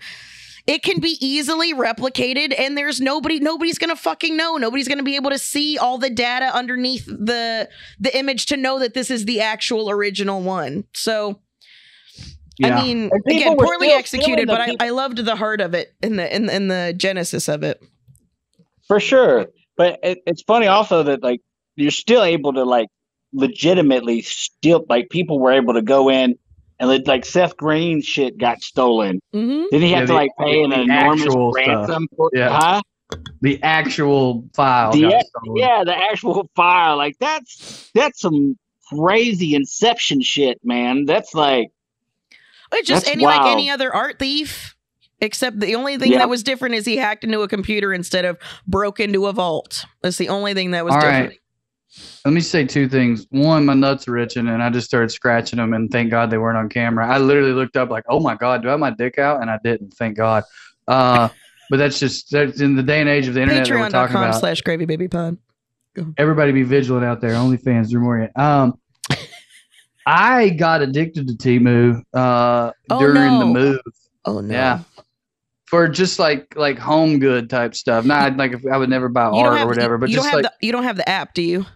it can be easily replicated, and there's nobody's gonna fucking know. Nobody's gonna be able to see all the data underneath the image to know that this is the actual original one. So, yeah. I mean, again, poorly executed, but I loved the heart of it and the genesis of it. For sure. But it's funny also that like you're still able to like legitimately steal, like people were able to go in and like Seth Green's shit got stolen. Mm-hmm. Then he had to like pay an enormous ransom for the actual file. The actual file. Like that's some crazy Inception shit, man. That's like, it's just like any other art thief, except the only thing that was different is he hacked into a computer instead of broke into a vault. That's the only thing that was different. Right. Let me say two things. One, my nuts are itching, and I just started scratching them, and thank God they weren't on camera. I literally looked up like, oh my God, do I have my dick out? And I didn't, thank God. But that's in the day and age of the internet that we're talking about. Patreon.com/GravyBabyPod. Everybody be vigilant out there. OnlyFans, Drew Morgan. I got addicted to Temu during the move. Oh no. Yeah. For just like home good type stuff. Not like if I would never buy art or whatever, but just like you don't have the app, do you?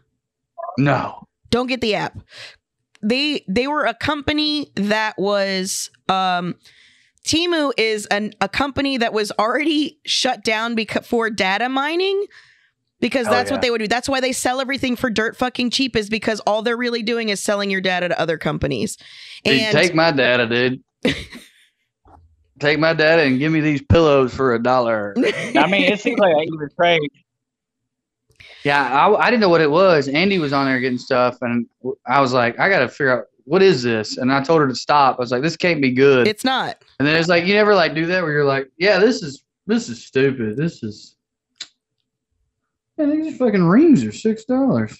No. Don't get the app. They were a company that was Temu is a company that was already shut down for data mining. Because that's what they would do. That's why they sell everything for dirt fucking cheap, is because all they're really doing is selling your data to other companies. And dude, take my data, dude. Take my data and give me these pillows for $1. I mean, it seems like I even trade. Yeah, I didn't know what it was. Andy was on there getting stuff, and I was like, I got to figure out, what is this? And I told her to stop. I was like, this can't be good. It's not. And then it's like, you never like do that where you're like, yeah, this is stupid. This is. Yeah, these fucking rings are $6.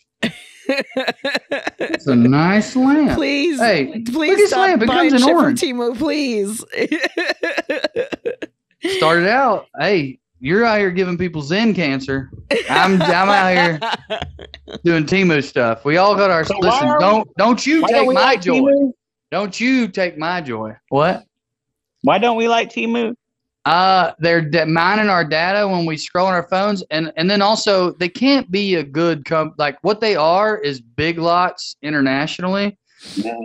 It's a nice lamp. Please, hey, please look at this stop lamp. It buying comes in shit orange. from Temu, please. Started out, hey, you're out here giving people Zen cancer. I'm out here doing Temu stuff. We all got our listen. Don't you take my joy. Temu? Don't you take my joy. What? Why don't we like Temu? They're mining our data when we scroll on our phones, and then also they can't be a good like what they are is Big Lots internationally. Yeah.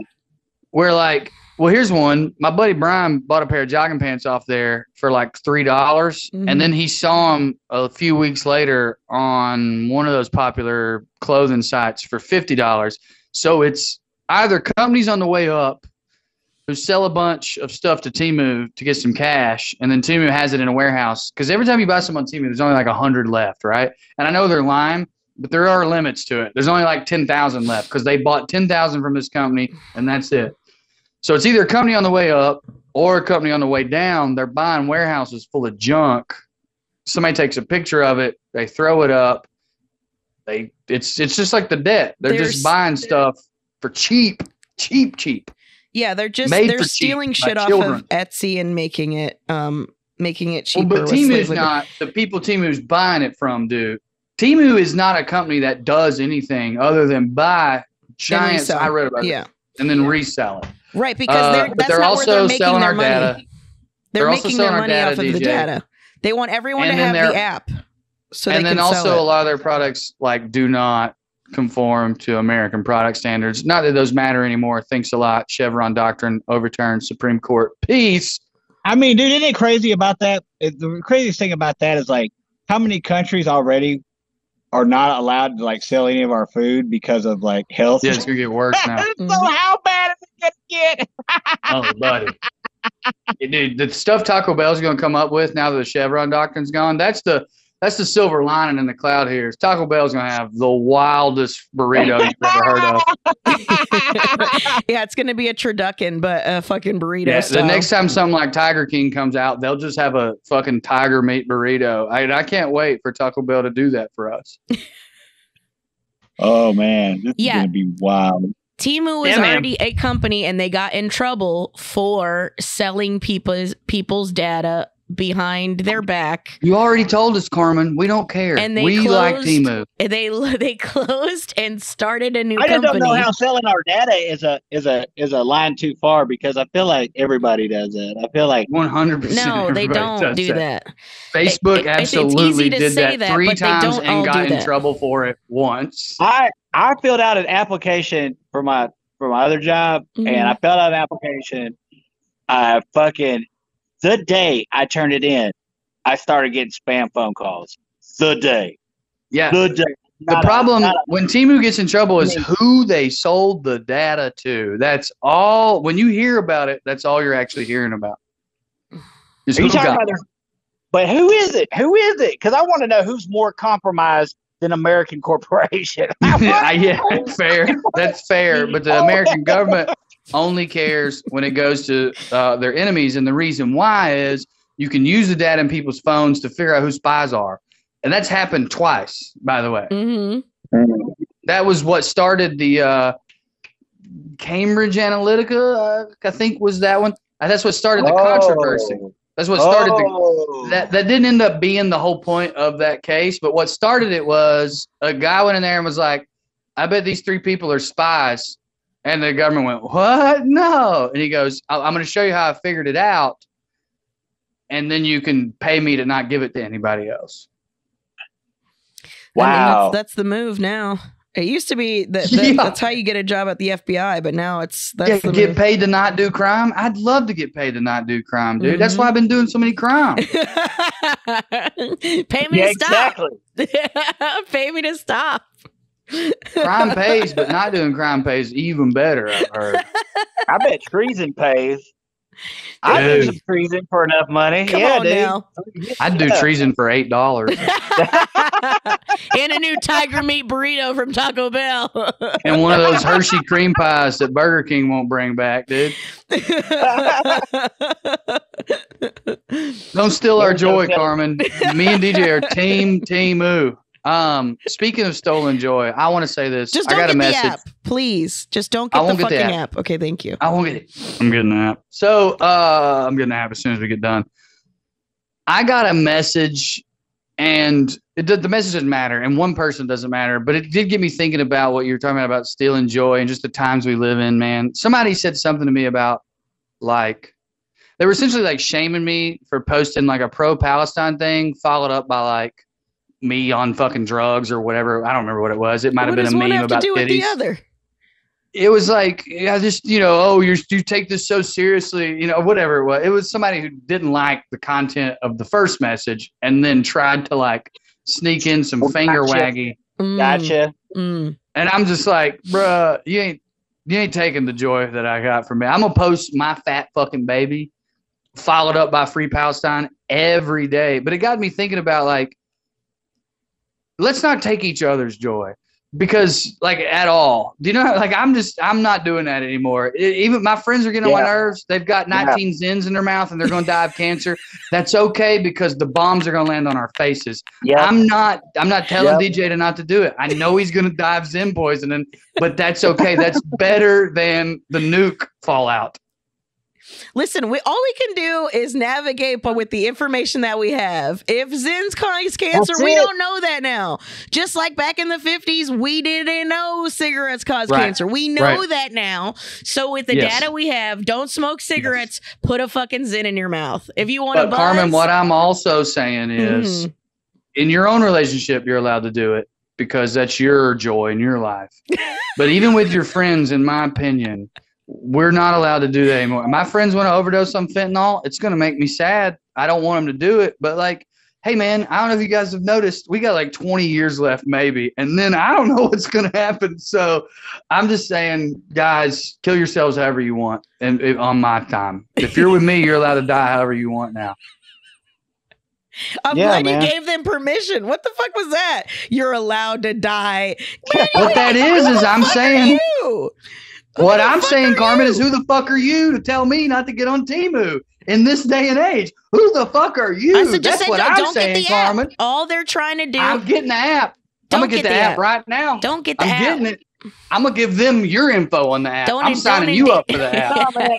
Where like, well, here's one. My buddy Brian bought a pair of jogging pants off there for like $3, and then he saw them a few weeks later on one of those popular clothing sites for $50. So it's either companies on the way up who sell a bunch of stuff to Temu to get some cash, and then Temu has it in a warehouse. Because every time you buy some on Temu, there's only like 100 left, right? And I know they're lying, but there are limits to it. There's only like 10,000 left because they bought 10,000 from this company, and that's it. So it's either a company on the way up or a company on the way down. They're buying warehouses full of junk. Somebody takes a picture of it, they throw it up. It's just like the debt. They're just buying stuff for cheap. Yeah, they're stealing shit off of Etsy and making it cheaper. Well, but Temu's not the people Temu's buying it from, dude. Temu is not a company that does anything other than buy giants. I read about it, and then resell it. Right, because that's not where they're making their money. Data. They're making their money off of the data. They want everyone to have the app, so they can sell it. And then also a lot of their products like do not conform to American product standards. Not that those matter anymore. Thanks a lot. Chevron doctrine overturned. Supreme Court. Peace. I mean, dude, isn't it crazy about that? The craziest thing about that is like how many countries already are not allowed to like sell any of our food because of like health. Yeah, it's gonna get worse now. So how bad is it gonna get? Oh, buddy. Dude, the stuff Taco Bell's gonna come up with now that the Chevron doctrine's gone, that's the silver lining in the cloud here. Is Taco Bell's going to have the wildest burrito you've ever heard of. Yeah, it's going to be a turducken, but a fucking burrito style. The next time something like Tiger King comes out, they'll just have a fucking tiger meat burrito. I can't wait for Taco Bell to do that for us. Oh, man. This is going to be wild. Temu was already a company, and they got in trouble for selling people's data behind their back. You already told us, Carmen. We don't care. And we like Temu. They closed and started a new company. I don't know how selling our data is a line too far, because I feel like everybody does it. I feel like 100%. No, they don't do that. Facebook absolutely did that 3 times and got in trouble for it once. I filled out an application for my other job, and I filled out an application. The day I turned it in, I started getting spam phone calls. The day. Yeah. The day. The problem when Temu gets in trouble is who they sold the data to. That's all. When you hear about it, that's all you're actually hearing about. But who is it? Who is it? Because I want to know who's more compromised than American corporation. Yeah, fair. That's fair. But the American government only cares when it goes to their enemies. And the reason why is you can use the data in people's phones to figure out who spies are. And that's happened twice, by the way. That was what started the Cambridge Analytica, I think was that one. That's what started the controversy. That's what started that didn't end up being the whole point of that case. But what started it was a guy went in there and was like, I bet these 3 people are spies. And the government went, what? No. And he goes, I'm going to show you how I figured it out. And then you can pay me to not give it to anybody else. Wow. I mean, that's the move now. It used to be that's how you get a job at the FBI, but now that's the get move. paid to not do crime. I'd love to get paid to not do crime, dude. Mm-hmm. That's why I've been doing so many crimes. Pay me to stop. Exactly. Pay me to stop. Crime pays, but not doing crime pays even better, I've heard. I bet treason pays. I'd do some treason for enough money. Come on, dude. Now. I'd do treason for $8. And a new tiger meat burrito from Taco Bell. And one of those Hershey cream pies that Burger King won't bring back, dude. Don't steal our joy, Carmen. Me and DJ are team ooh. Speaking of stolen joy, I want to say this. Just don't I got get a message. The app, please. Just don't get the fucking app. Okay, thank you. I won't get it. I'm getting the app. So I'm getting the app as soon as we get done. I got a message, and the message doesn't matter, and one person doesn't matter, but it did get me thinking about what you were talking about stealing joy and just the times we live in, man. Somebody said something to me about, like, they were essentially like shaming me for posting like a pro-Palestine thing, followed up by like me on fucking drugs or whatever. I don't remember what it was. It might have been a meme about titties. What does one have to do with the other? It was like, I just, you take this so seriously, whatever it was. It was somebody who didn't like the content of the first message and then tried to like sneak in some finger waggy. Gotcha. And I'm just like, bruh, you ain't taking the joy that I got from me. I'm gonna post my fat fucking baby, followed up by Free Palestine every day. But it got me thinking about, like, let's not take each other's joy, because, like, at all. Do you know? Like, I'm not doing that anymore. Even my friends are getting on my nerves. They've got 19 zyns in their mouth and they're going to die of cancer. That's okay, because the bombs are going to land on our faces. Yep. I'm not telling DJ not to do it. I know he's going to die of zyn poisoning, but that's okay. That's better than the nuke fallout. Listen, all we can do is navigate with the information that we have. If Zyns cause cancer, we don't know that now. Just like back in the 50s, we didn't know cigarettes cause cancer. We know that now. So with the data we have, don't smoke cigarettes. Put a fucking Zyn in your mouth. If you want to buzz. Carmen, what I'm also saying is, in your own relationship, you're allowed to do it because that's your joy in your life. But even with your friends, in my opinion, we're not allowed to do that anymore. My friends want to overdose on fentanyl. It's going to make me sad. I don't want them to do it. But, like, hey, man, I don't know if you guys have noticed. We got like 20 years left maybe. And then I don't know what's going to happen. So I'm just saying, guys, kill yourselves however you want on my time. If you're with me, you're allowed to die however you want now. I'm glad you gave them permission. What the fuck was that? You're allowed to die. Man, what that is I'm saying. What I'm saying, Carmen, is who the fuck are you to tell me not to get on Temu in this day and age? Who the fuck are you? That's what I'm saying, Carmen. All they're trying to do. I'm getting the app. I'm going to get the app right now. Don't get the app. I'm getting it. I'm going to give them your info on the app. I'm signing you up for the app. No, man,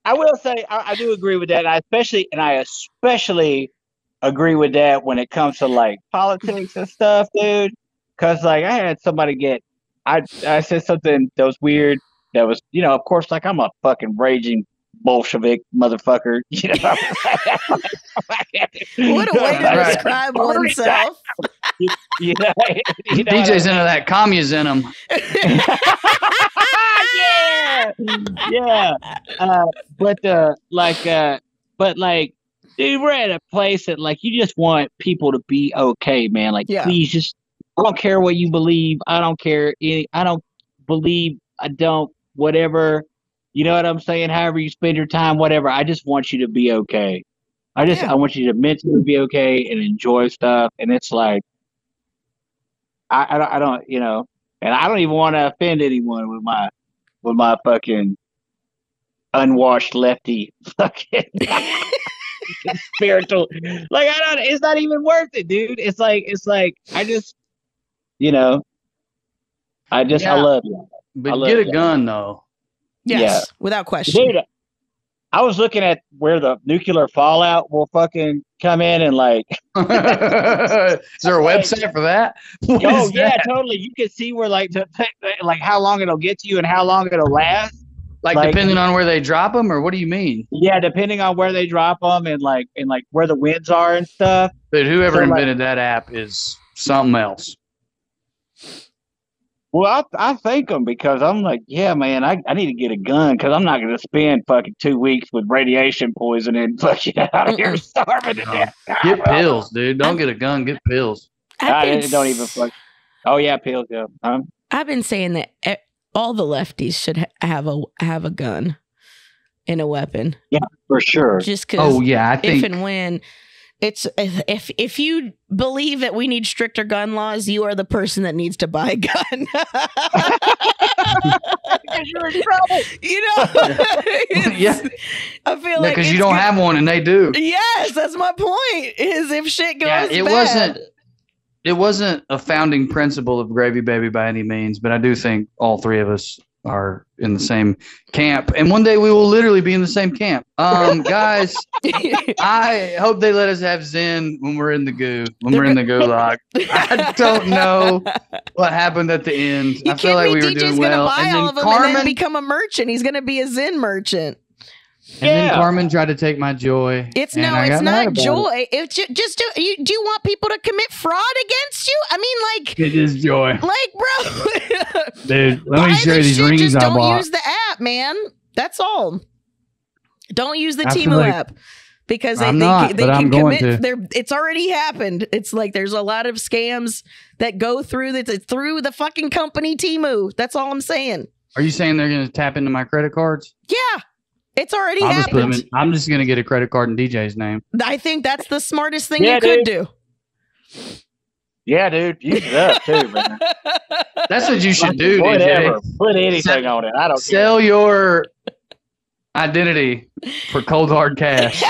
I will say I do agree with that. I especially agree with that when it comes to like politics and stuff, dude. Because like I had somebody I said something that was weird. That was, of course, like I'm a fucking raging Bolshevik motherfucker. What a way to describe oneself. DJ's into that communism. But dude, we're at a place that like you just want people to be okay, man. Like, please just. I don't care what you believe. I don't care. I don't believe. I don't. Whatever. You know what I'm saying? However you spend your time, whatever. I just want you to be okay. I want you to mentally be okay and enjoy stuff. And it's like, I don't, and I don't even want to offend anyone with my fucking unwashed lefty fucking spiritual. Like it's not even worth it, dude. It's like I just. I love you. But get a gun, though. Yes, without question. Dude, I was looking at where the nuclear fallout will fucking come in and like. Is there a website for that? Oh yeah, totally. You can see where like how long it'll get to you and how long it'll last. Like depending on where they drop them, or what do you mean? Yeah, depending on where they drop them and like where the winds are and stuff. But whoever invented that app is something else. Well, I thank them because I'm like, yeah, man, I need to get a gun because I'm not going to spend fucking 2 weeks with radiation poisoning fucking out here starving to death. Get pills, dude. Don't get a gun. Get pills. Don't even fuck. Oh yeah, pills. Yeah. I've been saying that all the lefties should have a gun and a weapon. Yeah, for sure. Just because. Oh yeah, I think if and when. It's if you believe that we need stricter gun laws, you are the person that needs to buy a gun. Because you're in trouble. You know? Yeah. I feel like because you don't have one and they do. Yes, that's my point. Is if shit goes bad. It wasn't a founding principle of Gravy Baby by any means, but I do think all three of us are in the same camp, and one day we will literally be in the same camp. Guys, I hope they let us have Zen when we're in the goo, we're in the gulag. I don't know what happened at the end. I feel like we were doing well, and then Carmen and then become a merchant. He's gonna be a Zen merchant. And then Carmen tried to take my joy. It's not joy. It's just do you want people to commit fraud against you? I mean, like it is joy. Like, bro, dude, let me show you these rings I bought. Don't use the app, man. That's all. Don't use the Temu app because they can commit. It's already happened. It's like there's a lot of scams that go through the fucking company Temu. That's all I'm saying. Are you saying they're going to tap into my credit cards? Yeah. It's already happened. I'm just going to get a credit card in DJ's name. I think that's the smartest thing you could do. Yeah, dude. Use it up, too, man. That's what you should do, Whatever. DJ. Put anything on it. I don't Sell your identity for cold, hard cash.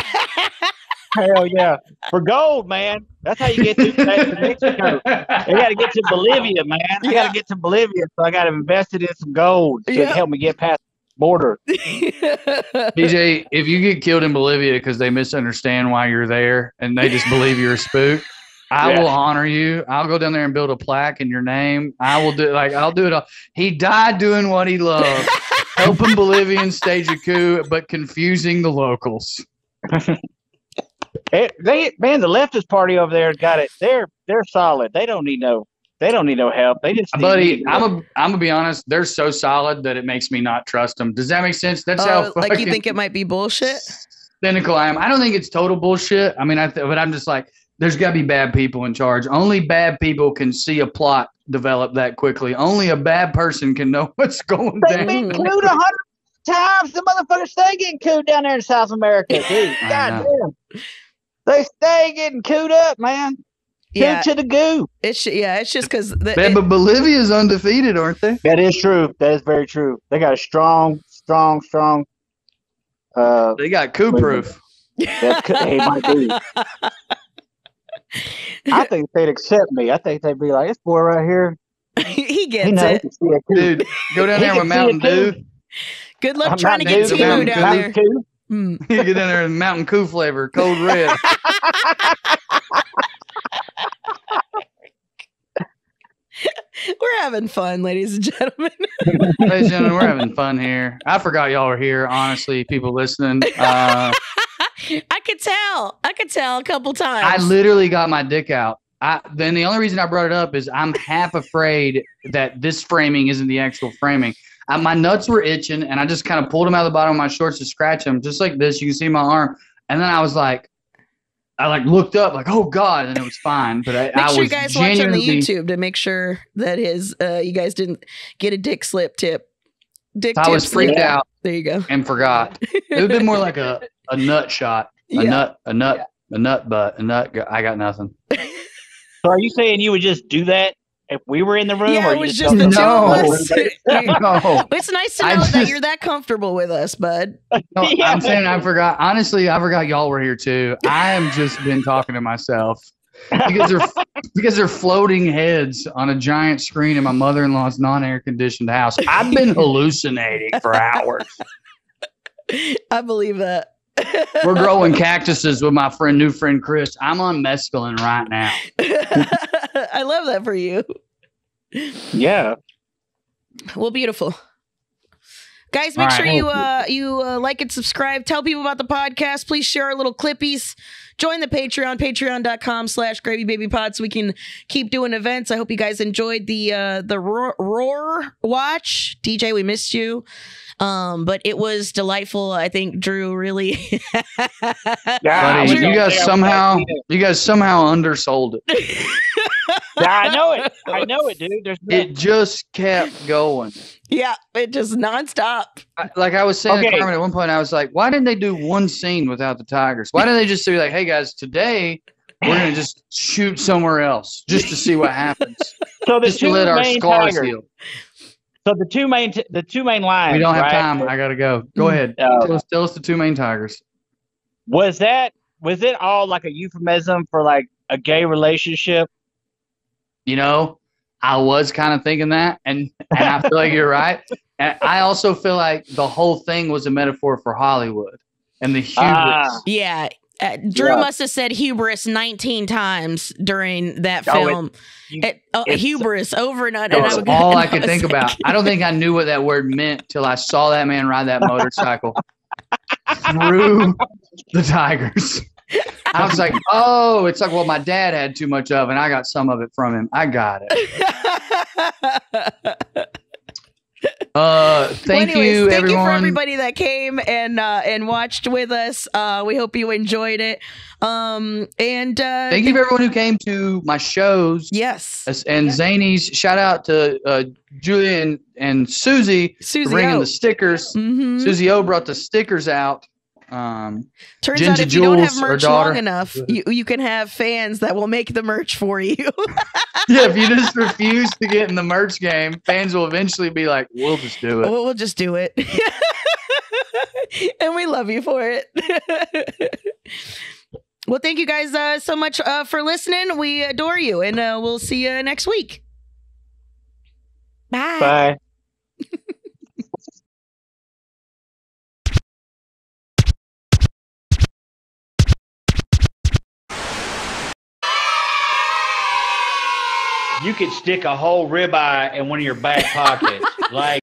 Hell yeah. For gold, man. That's how you get to Mexico. I got to get to Bolivia, man. I got to get to Bolivia, so I got to invest it in some gold to help me get past border. DJ, if you get killed in Bolivia because they misunderstand why you're there and they just believe you're a spook, I will honor you. I'll go down there and build a plaque in your name. I'll do it all. He died doing what he loved, helping Bolivians stage a coup, but confusing the locals. The leftist party over there got it. They're solid. They don't need no help. They just buddy. I'm gonna be honest. They're so solid that it makes me not trust them. Does that make sense? That's how like you think it might be bullshit. Cynical I am. I don't think it's total bullshit. I mean, but I'm just like, there's got to be bad people in charge. Only bad people can see a plot develop that quickly. Only a bad person can know what's going down. They've been cooed 100 times. The motherfuckers stay getting cooed down there in South America, dude. God damn. They stay getting cooed up, man. Yeah, to the goo. It's just because. But Bolivia's undefeated, aren't they? That is true. That is very true. They got a strong. They got coup proof. He might be. I think they'd accept me. I think they'd be like, "This boy right here, he gets it, dude. Go down there with Mountain Dew. Good luck trying to get Temu down there. You get down there with Mountain Dew flavor, cold red." We're having fun, ladies and gentlemen. Ladies and gentlemen, we're having fun here. I forgot y'all were here. Honestly, people listening. I could tell a couple times. I literally got my dick out. Then the only reason I brought it up is I'm half afraid that this framing isn't the actual framing. My nuts were itching, and I just kind of pulled them out of the bottom of my shorts to scratch them, just like this. You can see my arm. And then I was like, looked up like, oh God, and it was fine. But I was you guys watch on the YouTube to make sure that you guys didn't get a dick slip tip. I was freaked out. There you go. And forgot. It would have been more like a nut shot. A nut butt. I got nothing. So are you saying you would just do that if we were in the room? Yeah, or it was just the two of us. No. It's nice to know that you're that comfortable with us, bud. No, I'm saying I forgot. Honestly, I forgot y'all were here too. I am just been talking to myself because they're floating heads on a giant screen in my mother-in-law's non-air conditioned house. I've been hallucinating for hours. I believe that. We're growing cactuses with my new friend Chris. I'm on mescaline right now. I love that for you. Yeah. Well, beautiful. Guys, make sure you like and subscribe. Tell people about the podcast. Please share our little clippies. Join the Patreon, patreon.com/gravybabypod, so we can keep doing events. I hope you guys enjoyed the Roar watch. DJ, we missed you. But it was delightful. I think Drew really Buddy, you guys somehow undersold it. I know it, dude. It just kept going. Yeah, it just nonstop. Like I was saying to Carmen at one point, I was like, why didn't they do one scene without the tigers? Why didn't they just say like, hey guys, today we're gonna just shoot somewhere else just to see what happens. So just to let our scars heal. So the two main lines. We don't have time. I gotta go. Go ahead. Tell us the two main tigers. Was it all like a euphemism for like a gay relationship? You know, I was kind of thinking that, and I feel like you're right. And I also feel like the whole thing was a metaphor for Hollywood and the hubris. Yeah. Drew must have said hubris 19 times during that film. Hubris over and over. That's all I could think about. I don't think I knew what that word meant till I saw that man ride that motorcycle through the tigers. I was like, oh, it's like what my dad had too much of, and I got some of it from him. I got it. Thank you, everyone. Thank you for everybody that came and watched with us. We hope you enjoyed it. And thank you for everyone who came to my shows. Yes. And Zanies. Shout out to Julia and Susie for bringing the stickers. Mm-hmm. Susie O brought the stickers out. Turns out if you don't have merch long enough, you can have fans that will make the merch for you. Yeah, if you just refuse to get in the merch game, fans will eventually be like, we'll just do it. We'll just do it. And we love you for it. Well, thank you guys so much for listening. We adore you, and we'll see you next week. Bye. Bye. You could stick a whole ribeye in one of your back pockets. Like,